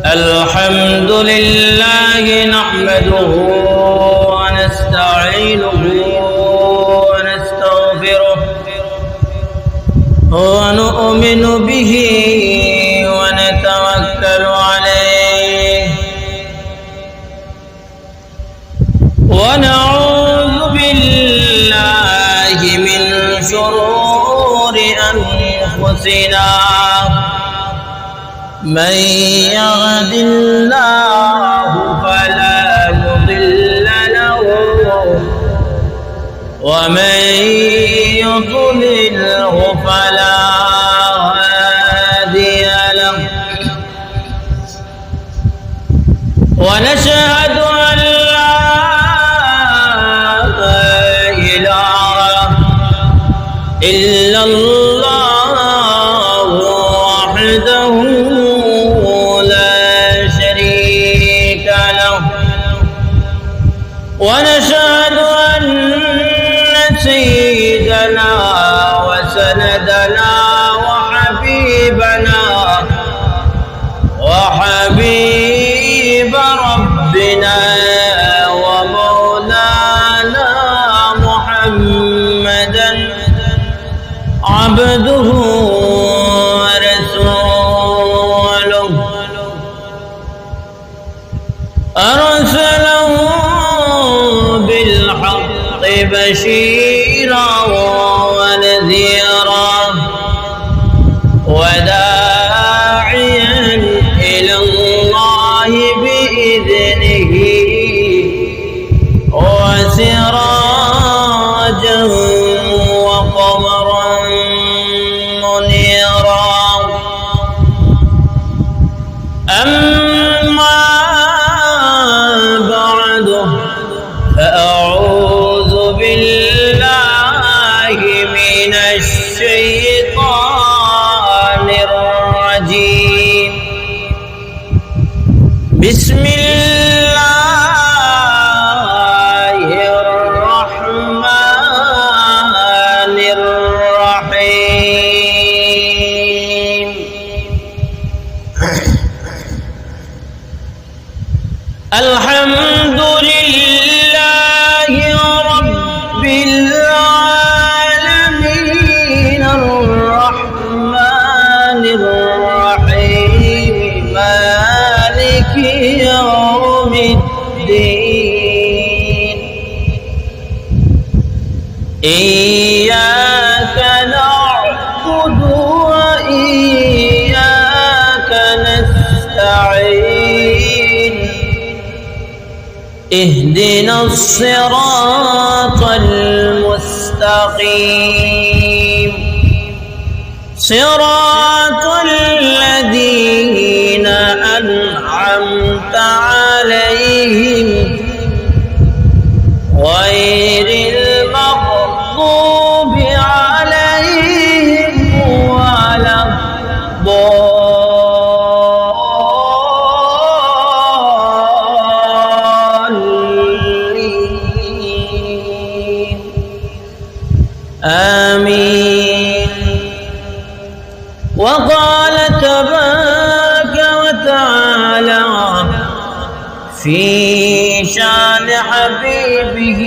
الحمد لله نحمده ونستعينه ونستغفره ونؤمن به ونتوكل عليه ونعوذ بالله من شرور أنفسنا من يهد الله فلا مضل له ومن يضلله فلا هادي له ونشهد أن لا إله إلا الله وحده ونشهد أن سيدنا وسندنا وحبيب ربنا ومولانا محمدا عبده ورسوله أرسله بالحق بشيرا ونذيرا وداعيا إلى الله بإذنه وسراجا وقمرا منيرا أما بعد فأعوذ بالله من الشيطان الرجيم بسم الله الرحمن الرحيم الحمد لله رب العالمين الرحمن الرحيم مالك يوم الدين إياك نعبد وإياك نستعين اهدنا الصراط المستقيم صراط الذين أنعمت عليهم غير المغضوب عليهم ولا آمين. وقال تبارك وتعالى في شان حبيبه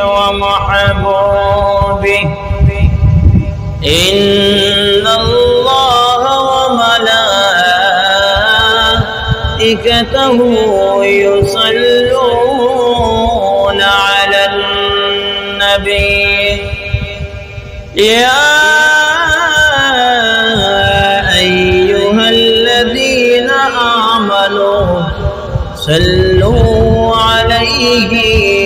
ومحبوبه إن الله وملائكته يصلون على النبي يا أيها الذين آمنوا صلوا عليه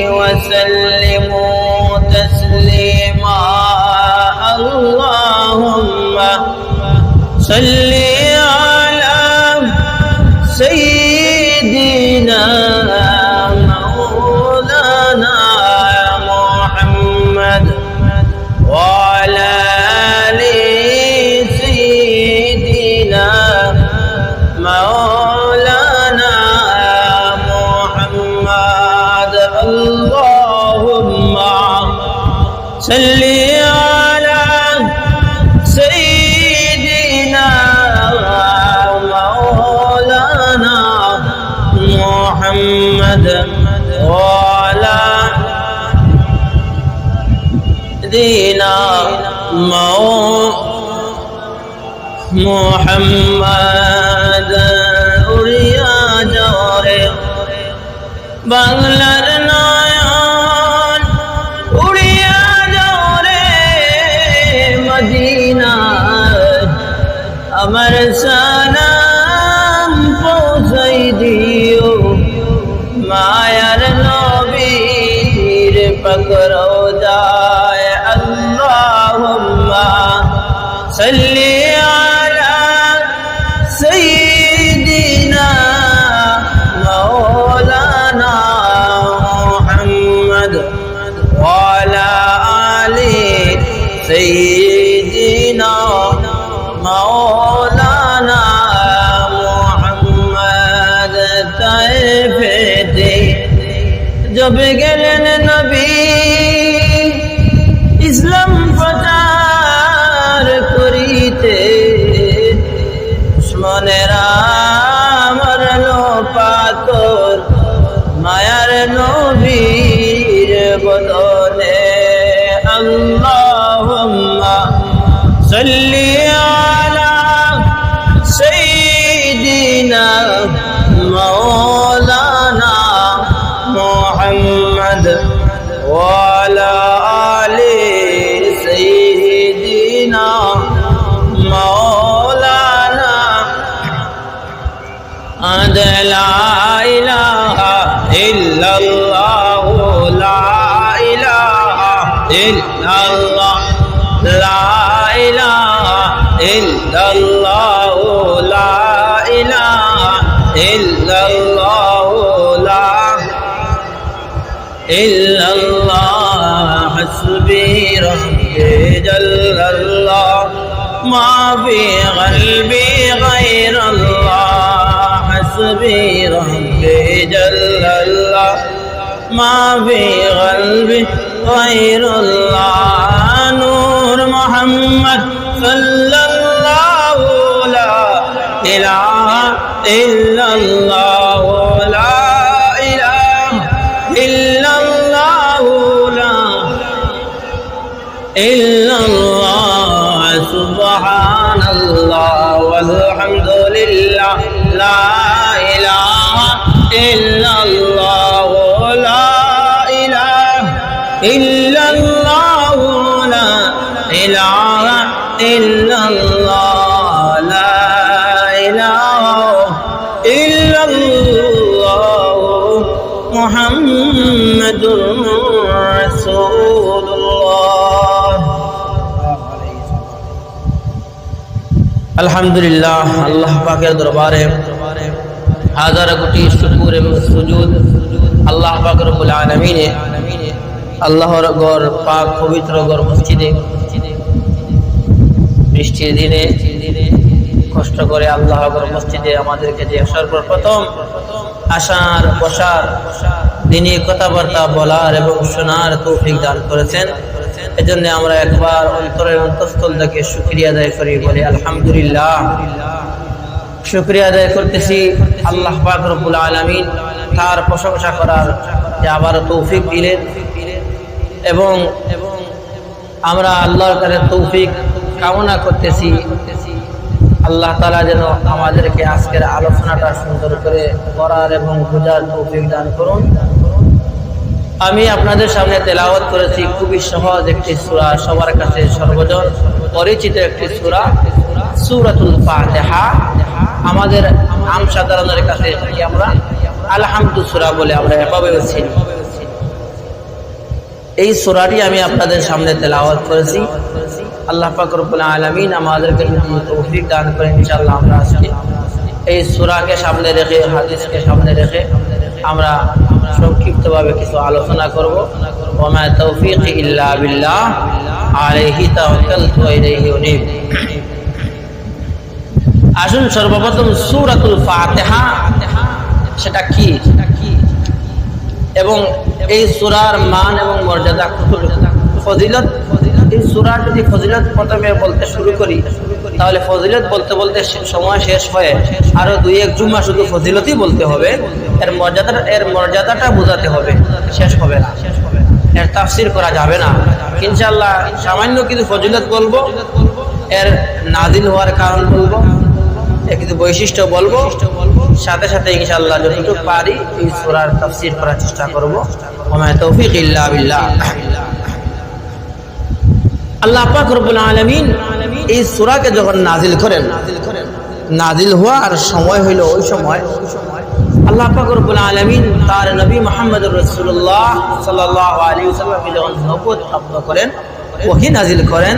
وسلموا تسليما اللهم صل على سيدنا مولانا محمد وعلى آل سيدنا مولانا محمد اللهم صل على سيدنا سيدنا محمد উড়িয়া জরে বাংলার নয়ন উড়িয়া জরে মদিনা আমার সালাম পৌঁছাই দিও মায়ার নবীর পকড়ো যায় আল্লাহুম্মা সাল্লি আলা সাইয়্যিদিনা মাওলানা মুহাম্মদ ওয়া আলা আলি সাইয়্যিদিনা মাওলানা মুহাম্মদ তাইফেতে जब গেলেন নবী ইসলাম প্রচার করিতে দুশমনেরা মারলো পাথর মায়ার নবীর বদলে আল্লাহুম্মা সাল্লি আলা সাইয়্যিদিনা মাওলানা محمد وعلى آل سيدنا مولانا لا إله إلا الله لا إله إلا الله لا إله إلا الله لا إله إلا الله لا إلا الله حسبي ربي جل الله ما في قلبي غير الله حسبي ربي جل الله ما في قلبي غير الله نور محمد صلى الله لا إله إلا الله لا إله إلا الله لا إلا الله سبحان الله والحمد لله لا إله إلا الله لا إله إلا الله لا إله إلا الله لا إله إلا الله محمد رسول الله আলহামদুলিল্লাহ আল্লাহ পাকের দরবারে হাজার কোটি শুকর এবং সুজুদ আল্লাহ পাক রব্বুল আলামিনে আল্লাহর ঘর পাক পবিত্র ঘর মসজিদে বৃষ্টির দিনে কষ্ট করে আল্লাহর ঘর মসজিদে আমাদেরকে যে সর্বপ্রথম আসার বসার দিনে কথাবার্তা বলার এবং শোনার তৌফিক দান করেছেন এজন্য আমরা একবার অন্তরের অন্তঃস্থল থেকে শুকরিয়া আদায় করি বলি আলহামদুলিল্লাহ শুকরিয়া আদায় করতেছি আল্লাহ পাক রব্বুল আলামিন তার প্রশংসা করার যে আবার তৌফিক দিলেন এবং আমরা আল্লাহর কাছে তৌফিক কামনা করতেছি আল্লাহ তাআলা যেন আমাদেরকে আজকের আলোচনাটা সুন্দর করে করার এবং বোঝার তৌফিক দান করুন আমি আপনাদের সামনে তেলাওয়াত করেছি খুবই সহজ একটি সূরা সবার কাছে সর্বজন পরিচিত একটি সূরা সূরাতুল ফাতিহা আমাদের আম সাধারণের কাছে আমরা আলহামদু সূরা বলে আমরা এভাবে চিনি এই সূরাটি আমি আপনাদের সামনে তেলাওয়াত করেছি আল্লাহ পাক রব্বুল আলামিন আমাদেরকে তৌফিক দান করেন ইনশাআল্লাহ আমরা আজকে এই সূরাকে সামনে রেখে হাদিসকে সামনে রেখে আমরা সংক্ষিপ্তভাবে কিছু আলোচনা করব ওয়া মা তাওফীকি ইল্লা বিল্লাহ আলাইহি তাওয়াক্কালতু ওয়া ইলাইহি উনীব আসুন সর্বপ্রথম সূরাতুল ফাতিহা সেটা কি এবং এই সূরার মান এবং মর্যাদা ফজিলত এই সূরার যদি ফজিলত প্রথমে বলতে শুরু করি তাহলে ফজিলত বলতে বলতে সময় শেষ হয়ে আরো দুই এক জুমা শুধু ফজিলতই বলতে হবে এর মর্যাদাটা বোঝাতে হবে শেষ হবে না এর তাফসীর করা যাবে না। ইনশাআল্লাহ সামান্য কিছু ফজিলত বলবো, এর নাজিল হওয়ার কারণ বলবো, এর কিছু বৈশিষ্ট্য বলবো, সাথে সাথে ইনশাআল্লাহ যতটুকু পারি এই সূরার তাফসীর করার চেষ্টা করব। ওয়া মা তৌফিক ইল্লা বিল্লাহ। আল্লাহ পাক রব্বুল আলামিন এই সূরাকে যখন নাজিল করেন, নাজিল হওয়ার সময় হইল ওই সময় আল্লাহ পাক রব্বুল আলামিন তার নবী মুহাম্মদুর রাসূলুল্লাহ সাল্লাল্লাহু আলাইহি ওয়াসাল্লামকে যখন নবুয়ত প্রাপ্ত করেন, ওহী নাজিল করেন,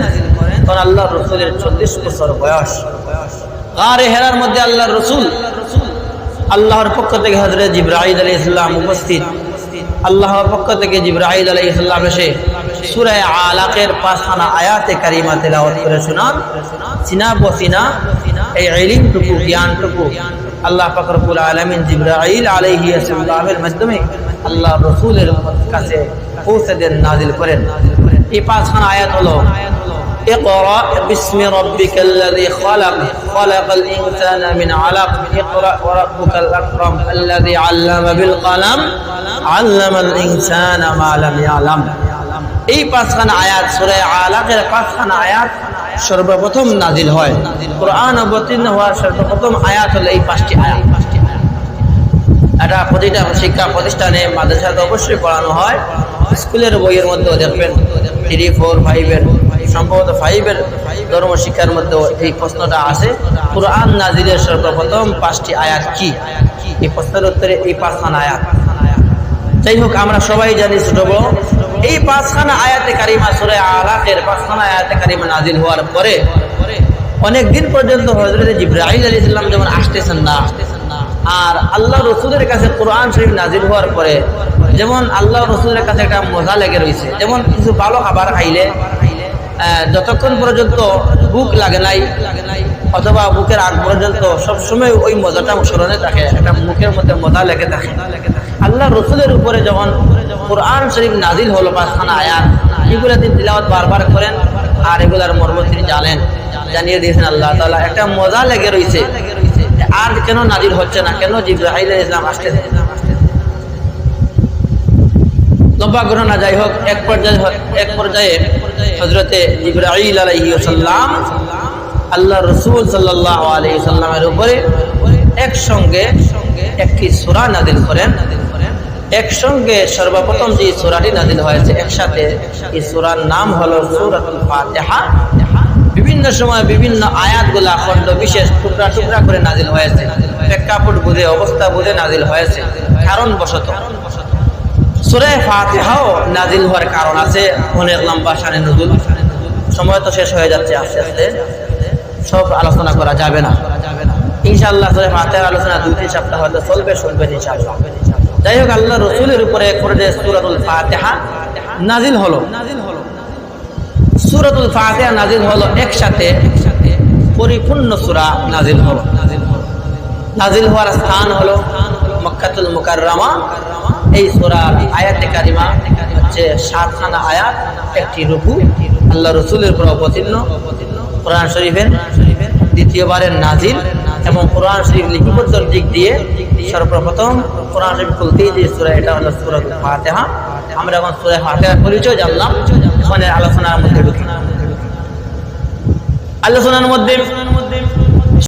তখন আল্লাহর রাসূলের 40 বছর বয়স। গারে হেরার মধ্যে আল্লাহর রাসূল আল্লাহর পক্ষ থেকে হযরত জিবরাইল আলাইহিস সালাম উপস্থিত। আল্লাহর পক্ষ থেকে জিবরাইল আলাইহিস সালাম এসে সূরা আলাকের 5খানা আয়াতে কারিমা তেলাওয়াত করে শোনান। সিনা বসিনা এই ইলমটুকু, জ্ঞানটুকু আল্লাহ পাক রব্বুল আলামিন জিবরাইল আলাইহিস সালামের মাধ্যমে আল্লাহর রাসূলের কাছে পৌঁছে দেন, নাজিল করেন। এই 5খানা আয়াত হলো اقرأ باسم ربك الذي خلق خلق الإنسان من علق اقرأ وربك الأكرم الذي علم بالقلم علم الإنسان ما لم يعلم। এই 5খানা আয়াত সূরা আলাকের 5খানা আয়াত সর্বপ্রথম নাজিল হয়। কোরআন অবতীর্ণ হওয়ার সর্বপ্রথম আয়াত হলো এই 5টি আয়াত। এটা প্রতিটা শিক্ষা প্রতিষ্ঠানে মাদ্রাসাতে অবশ্যই পড়ানো হয়। স্কুলের বইয়ের মধ্যেও দেখবেন 3, 4, 5 এর সম্ভবত 5 এর ধর্ম শিক্ষার মধ্যে এই প্রশ্নটা আসে, কোরআন নাজিলের সর্বপ্রথম 5টি আয়াত কি? এই প্রশ্নের উত্তরে এই 5খানা আয়াত। যাই হোক, আমরা সবাই জানি ছোট বড় এই 5খানা আয়াতে কারিমা সূরা আলাকের 5খানা আয়াতে কারিমা নাজিল হওয়ার পরে অনেক দিন পর্যন্ত হযরত জিবরাইল আলাইহিস সালাম যেমন আসতেছেন না, আর আল্লাহ রাসূলের কাছে কোরআন শরীফ নাজিল হওয়ার পরে যেমন আল্লাহ রাসূলের কাছে একটা মজা লেগে রয়েছে। যেমন কিছু ভালো খাবার খাইলে যতক্ষণ পর্যন্ত ভুক লাগে নাই অথবা বুকের আগ পর্যন্ত সবসময় ওই মজাটা স্মরণে থাকে, একটা মুখের মধ্যে মজা লেগে থাকে। আল্লাহ রাসূলের উপরে যখন কোরআন শরীফ নাজিল হলো 5খানা আয়াত, এগুলো তিনি তিলাওয়াত বারবার করেন আর এগুলার মর্ম তিনি জানেন, জানিয়ে দিয়েছেন আল্লাহ তাআলা। একটা মজা লেগে রয়েছে, আর কেন নাজিল হচ্ছে না, কেন জিবরাইল আলাইহিস সালাম আসতেছে। লম্বা ঘটনা। যাই হোক, এক পর্যায়ে হযরতে জিবরাইল আলাইহিস সালাম আল্লাহ রাসূল সাল্লাল্লাহু আলাইহি সাল্লামের উপরে একসঙ্গে একটি সূরা নাজিল করেন। একসঙ্গে সর্বপ্রথম যে সূরাটি নাজিল হয়েছে একসাথে, এই সূরার নাম হলো সূরাতুল ফাতিহা। বিভিন্ন সময় বিভিন্ন আয়াতগুলা খণ্ড বিশেষ টুকরা টুকরা করে নাজিল হয়েছে, প্রেক্ষাপট বুঝে, অবস্থা বুঝে নাজিল হয়েছে, কারণবশত। সূরা ফাতিহাও নাজিল হওয়ার কারণ আছে, অনেক লম্বা শানে নুজুল। সময় তো শেষ হয়ে যাচ্ছে আস্তে আস্তে, সব আলোচনা করা যাবে না। ইনশাআল্লাহ সূরা ফাতিহার আলোচনা 2-3 সপ্তাহ হয়তো চলবে, শুনবে ইনশাআল্লাহ। যাই হোক, আল্লাহ রাসূলের উপরে পড়ে সূরাতুল ফাতিহা নাজিল হলো। সূরাতুল ফাতিহা নাজিল হলো একসাথে, পরিপূর্ণ সূরা নাজিল হলো। নাজিল হওয়ার স্থান হলো মক্কাতুল মুকাররমা। এই সূরার আয়াতে কারিমা হচ্ছে 7খানা আয়াত, একটি রুকু। আল্লাহ রাসূলের উপর অবতীর্ণ কোরআন শরীফের দ্বিতীয়বারের নাজিল, এবং কোরআন শরীফ লিপিবদ্ধর দিক দিয়ে সর্বপ্রথম কোরআন শরীফ খুলতেই যে সূরা, এটা হলো সূরাতুল ফাতিহা। আমরা এখন সূরা ফাতিহার পরিচয় জানলাম, এখন আলোচনার মধ্যে ঢুকি। আলোচনার মধ্যে